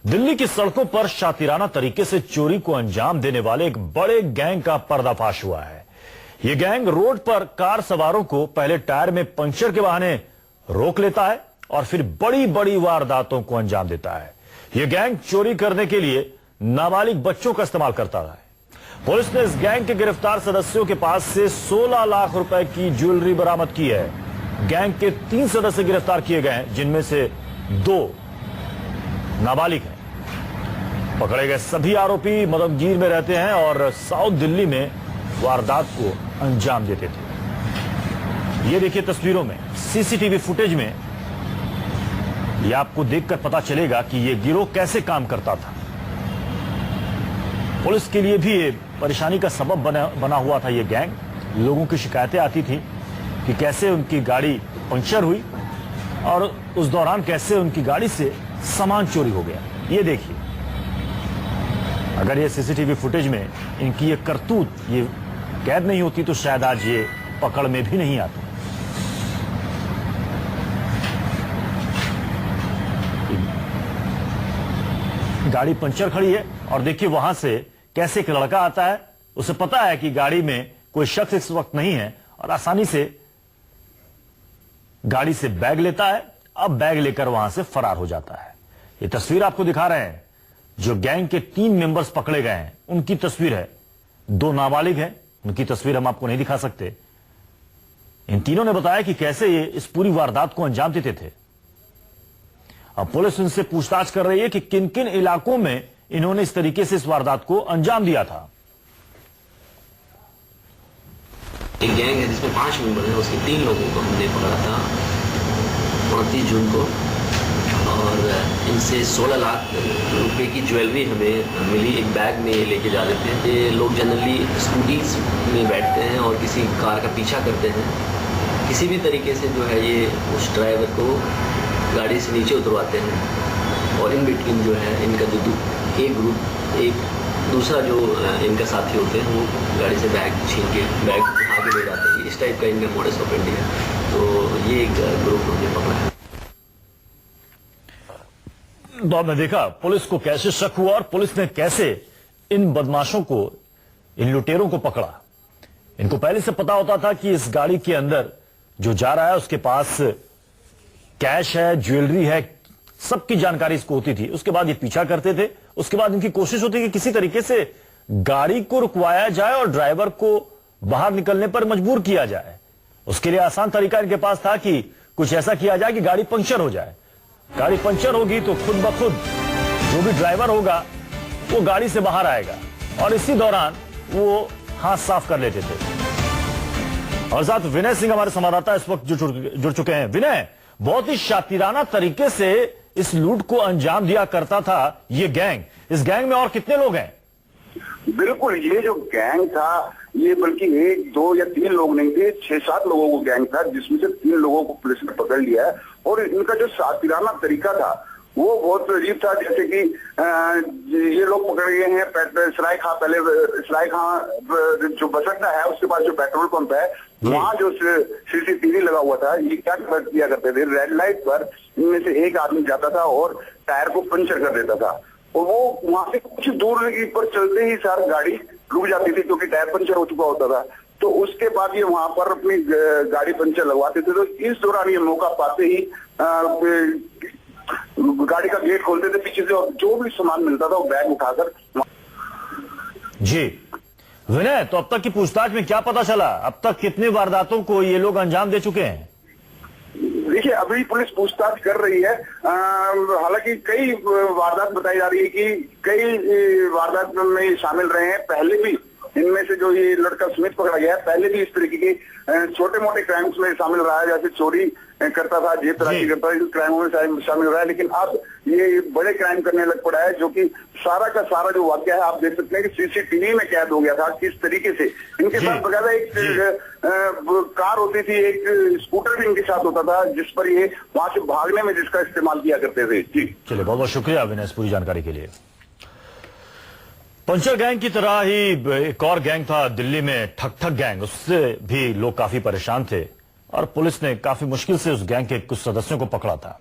दिल्ली की सड़कों पर शातिराना तरीके से चोरी को अंजाम देने वाले एक बड़े गैंग का पर्दाफाश हुआ है। यह गैंग रोड पर कार सवारों को पहले टायर में पंचर के बहाने रोक लेता है और फिर बड़ी बड़ी वारदातों को अंजाम देता है। यह गैंग चोरी करने के लिए नाबालिग बच्चों का इस्तेमाल करता है। पुलिस ने इस गैंग के गिरफ्तार सदस्यों के पास से 16 लाख रुपए की ज्वेलरी बरामद की है। गैंग के 3 सदस्य गिरफ्तार किए गए हैं, जिनमें से 2 नाबालिग हैं। पकड़े गए सभी आरोपी मदमगीर में रहते हैं और साउथ दिल्ली में वारदात को अंजाम देते थे। ये देखिए तस्वीरों में, सीसीटीवी फुटेज में ये आपको देखकर पता चलेगा कि ये गिरोह कैसे काम करता था। पुलिस के लिए भी ये परेशानी का सबब बना हुआ था। ये गैंग, लोगों की शिकायतें आती थी कि कैसे उनकी गाड़ी पंक्चर हुई और उस दौरान कैसे उनकी गाड़ी से सामान चोरी हो गया। ये देखिए, अगर ये सीसीटीवी फुटेज में इनकी ये करतूत ये कैद नहीं होती तो शायद आज ये पकड़ में भी नहीं आती। गाड़ी पंचर खड़ी है और देखिए वहां से कैसे एक लड़का आता है। उसे पता है कि गाड़ी में कोई शख्स इस वक्त नहीं है और आसानी से गाड़ी से बैग लेता है। अब बैग लेकर वहां से फरार हो जाता है। ये तस्वीर आपको दिखा रहे हैं, जो गैंग के 3 मेंबर्स पकड़े गए हैं उनकी तस्वीर है। 2 नाबालिग हैं, उनकी तस्वीर हम आपको नहीं दिखा सकते। इन तीनों ने बताया कि कैसे ये इस पूरी वारदात को अंजाम देते थे। अब पुलिस उनसे पूछताछ कर रही है कि किन किन इलाकों में इन्होंने इस तरीके से इस वारदात को अंजाम दिया था। एक गैंग है जिसमें 5 मेंबर हैं, उसके 3 लोगों को हमने पकड़ा था 29 जून को और इनसे 16 लाख रुपए की ज्वेलरी हमें मिली। एक बैग में लेके जा रहे थे। ये लोग जनरली स्कूटीज में बैठते हैं और किसी कार का पीछा करते हैं। किसी भी तरीके से जो है ये उस ड्राइवर को गाड़ी से नीचे उतरवाते हैं और इन बिटवीन जो है इनका जो एक ग्रुप, एक दूसरा जो इनका साथी होते हैं वो गाड़ी से बैग छीन के बैग उठा के ले जाते हैं। इस टाइप का इनका मोडस ऑपरेंडी है। तो ये एक ग्रुप हमने पकड़ा है। तो आपने देखा पुलिस को कैसे शक हुआ और पुलिस ने कैसे इन बदमाशों को, इन लुटेरों को पकड़ा। इनको पहले से पता होता था कि इस गाड़ी के अंदर जो जा रहा है उसके पास कैश है, ज्वेलरी है, सबकी जानकारी इसको होती थी। उसके बाद ये पीछा करते थे। उसके बाद इनकी कोशिश होती कि किसी तरीके से गाड़ी को रुकवाया जाए और ड्राइवर को बाहर निकलने पर मजबूर किया जाए। उसके लिए आसान तरीका इनके पास था कि कुछ ऐसा किया जाए कि गाड़ी पंक्चर हो जाए। गाड़ी पंक्चर होगी तो खुद ब खुद जो भी ड्राइवर होगा वो गाड़ी से बाहर आएगा और इसी दौरान वो हाथ साफ कर लेते थे। और साथ विनय सिंह हमारे संवाददाता इस वक्त जुड़ चुके हैं। विनय, बहुत ही शातिराना तरीके से इस लूट को अंजाम दिया करता था ये गैंग। इस गैंग में और कितने लोग हैं? बिल्कुल, ये जो गैंग था ये बल्कि 1, 2 या 3 लोग नहीं थे, 6-7 लोगों को गैंग था, जिसमें से 3 लोगों को पुलिस ने पकड़ लिया है। और इनका जो शातिराना तरीका था वो बहुत अजीब था। जैसे कि ये लोग पकड़े गए हैं सराय खां जो बस अड्डा है उसके पास जो पेट्रोल पंप है वहां जो सीसीटीवी लगा हुआ था, ये क्या किया करते थे, रेड लाइट पर इनमें से एक आदमी जाता था और टायर को पंचर कर देता था और वो वहां से कुछ दूर पर चलते ही सारी गाड़ी रुक जाती थी क्योंकि टायर पंचर हो चुका होता था। तो उसके बाद ये वहां पर अपनी गाड़ी पंचर लगवाते थे। तो इस दौरान ये मौका पाते ही गाड़ी का गेट खोलते थे पीछे से और जो भी सामान मिलता था वो बैग उठाकर। जी विनय, तो अब तक की पूछताछ में क्या पता चला? अब तक कितनी वारदातों को ये लोग अंजाम दे चुके हैं? देखिए, अभी पुलिस पूछताछ कर रही है। हालांकि कई वारदात बताई जा रही है कि कई वारदात में शामिल रहे हैं। पहले भी इनमें से जो ये लड़का स्मिथ पकड़ा गया है, पहले भी इस तरीके के छोटे मोटे क्राइम्स में शामिल रहा है। जैसे चोरी करता था, जेब तलाशी करता था, इन क्राइमों में शामिल रहा है। लेकिन अब ये बड़े क्राइम करने लग पड़ा है, जो कि सारा का सारा जो वाक्य है आप देख सकते हैं कि सीसीटीवी में कैद हो गया था। किस तरीके से इनके साथ बकायदा एक कार होती थी, एक स्कूटर भी इनके साथ होता था, जिस पर ये वहां से भागने में जिसका इस्तेमाल किया करते थे। जी चलिए, बहुत बहुत शुक्रिया विनय इस पूरी जानकारी के लिए। पंचर गैंग की तरह ही एक और गैंग था दिल्ली में, ठक ठक गैंग। उससे भी लोग काफी परेशान थे और पुलिस ने काफी मुश्किल से उस गैंग के कुछ सदस्यों को पकड़ा था।